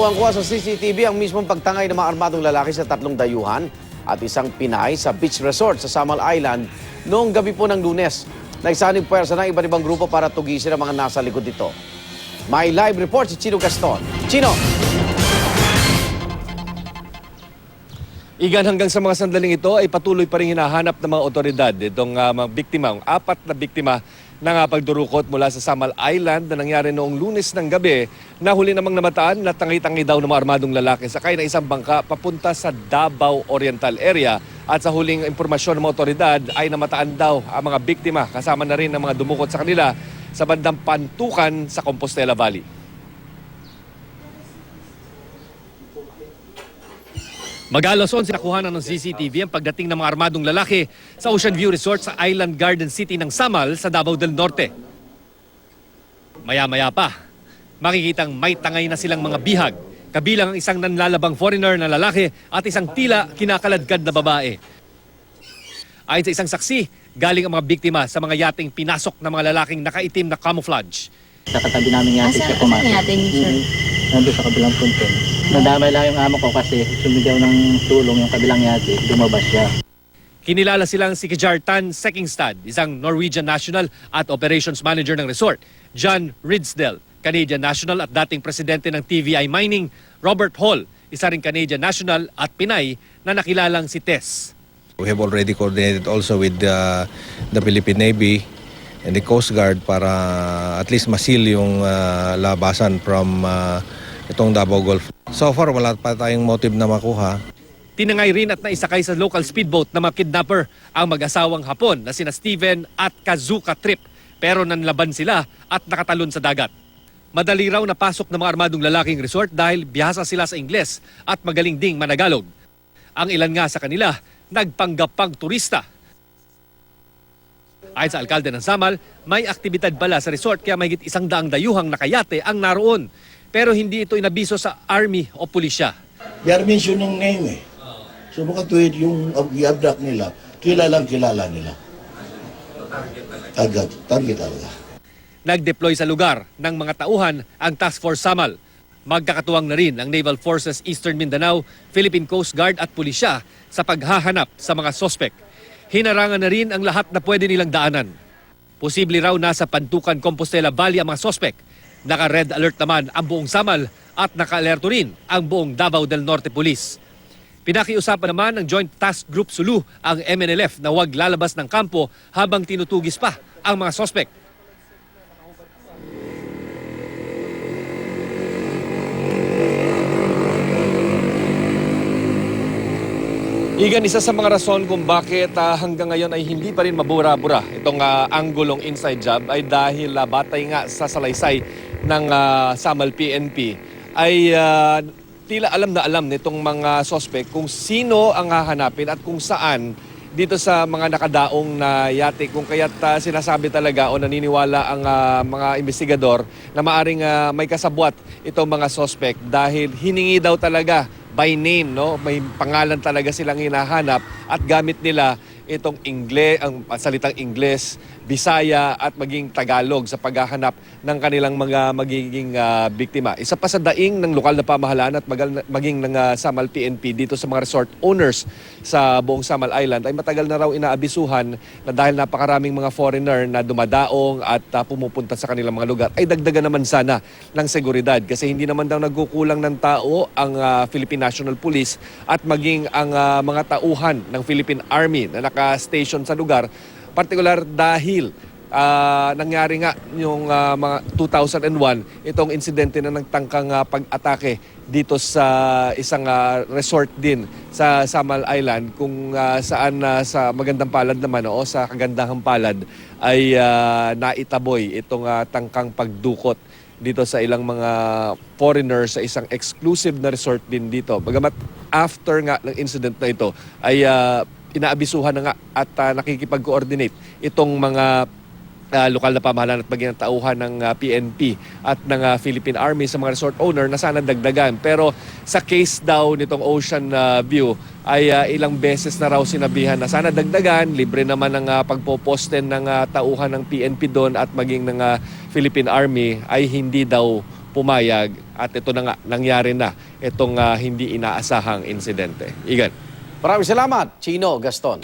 Kuha sa CCTV ang mismong pagtangay ng mga armadong lalaki sa 3 dayuhan at isang Pinay sa beach resort sa Samal Island noong gabi po ng Lunes. Nagsanib puwersa ng iba't ibang grupo para tugisin ang mga nasa likod nito. May live report si Chino Gaston. Chino! Igan, hanggang sa mga sandaling ito ay patuloy pa rin hinahanap ng mga otoridad itong mga biktima, ang 4 na biktima na pagdurukot mula sa Samal Island na nangyari noong Lunes ng gabi na huli namang namataan na tangi-tangi daw ng mga armadong lalaki sakay na isang bangka papunta sa Davao Oriental area. At sa huling impormasyon ng mga otoridad ay namataan daw ang mga biktima kasama na rin ang mga dumukot sa kanila sa bandang Pantukan sa Compostela Valley. Mag-alas 11 nakuhanan ng CCTV ang pagdating ng mga armadong lalaki sa Ocean View Resort sa Island Garden City ng Samal sa Davao del Norte. Maya-maya pa, makikitang may tangay na silang mga bihag, kabilang ang isang nanlalabang foreigner na lalaki at isang tila kinakaladkad na babae. Ayon sa isang saksi, galing ang mga biktima sa mga yating pinasok ng mga lalaking nakaitim na camouflage. Sa katabi namin yate siya pumasok. Asan natin, sir? Nandun sa kabilang punto. Nadamay lang yung amo ko kasi sumigaw ng tulong yung kabilang yate. Lumabas siya. Kinilala silang si Kjartan Sekingstad, isang Norwegian national at operations manager ng resort. John Ridsdale, Canadian national at dating presidente ng TVI Mining. Robert Hall, isa ring Canadian national at Pinay na nakilalang si Tess. We have already coordinated also with the Philippine Navy and the Coast Guard para at least masil yung labasan from itong Davao Gulf. So far, wala pa tayong motive na makuha. Tinangay rin at naisakay sa local speedboat na mga kidnapper ang mag-asawang Hapon na sina Steven at Kazuka Trip. Pero nanlaban sila at nakatalon sa dagat. Madali raw napasok ng mga armadong lalaking resort dahil bihasa sila sa Ingles at magaling ding managalog. Ang ilan nga sa kanila, nagpanggap pang turista. Ayon sa alkalde ng Samal, may aktibidad pala sa resort kaya mahigit 100 dayuhang nakayate ang naroon. Pero hindi ito inabiso sa army o pulisya. They are mentioning name eh. So makatuwid yung i-abduct nila, kilala nila. Target talaga. Nag-deploy sa lugar ng mga tauhan ang Task Force Samal. Magkakatuwang na rin ang Naval Forces Eastern Mindanao, Philippine Coast Guard at pulisya sa paghahanap sa mga sospek. Hinarangan na rin ang lahat na pwede nilang daanan. Posible raw nasa Pantukan, Compostela Valley ang mga sospek. Naka-red alert naman ang buong Samal at naka-alerto rin ang buong Davao del Norte Police. Pinakiusapan naman ng Joint Task Group Sulu ang MNLF na huwag lalabas ng kampo habang tinutugis pa ang mga sospek. Igan, isa sa mga rason kung bakit hanggang ngayon ay hindi pa rin mabura-bura itong anggulong inside job ay dahil batay nga sa salaysay ng Samal PNP ay tila alam na alam nitong mga sospek kung sino ang hahanapin at kung saan dito sa mga nakadaong na yate. Kung kaya't sinasabi talaga o naniniwala ang mga investigador na maaring may kasabwat itong mga sospek dahil hiningi daw talaga by name, no? May pangalan talaga silang hinahanap at gamit nila itong ang salitang Ingles, Bisaya at maging Tagalog sa paghahanap ng kanilang mga magiging biktima. Isa pa sa daing ng lokal na pamahalaan at maging ng Samal PNP dito sa mga resort owners sa buong Samal Island ay matagal na raw inaabisuhan na dahil napakaraming mga foreigner na dumadaong at pumupunta sa kanilang mga lugar ay dagdagan naman sana ng seguridad kasi hindi naman daw nagkukulang ng tao ang Philippine National Police at maging ang mga tauhan ng Philippine Army na naka-station sa lugar, partikular dahil nangyari nga yung mga 2001 itong insidente na nagtangkang pag-atake dito sa isang resort din sa Samal Island kung saan sa magandang palad naman o sa kagandahang palad ay naitaboy itong tangkang pagdukot dito sa ilang mga foreigners sa isang exclusive na resort din dito. Bagamat after nga ng incident na ito ay inaabisuhan na nga at nakikipag-coordinate itong mga lokal na pamahalaan at maging tauhan ng PNP at ng Philippine Army sa mga resort owner na sana dagdagan. Pero sa case daw nitong Ocean View ay ilang beses na raw sinabihan na sana dagdagan, libre naman ang pagpoposte ng tauhan ng PNP doon at maging ng Philippine Army ay hindi daw pumayag at ito na nga, nangyari na itong hindi inaasahang insidente. Igan. Maraming salamat, Chino Gaston.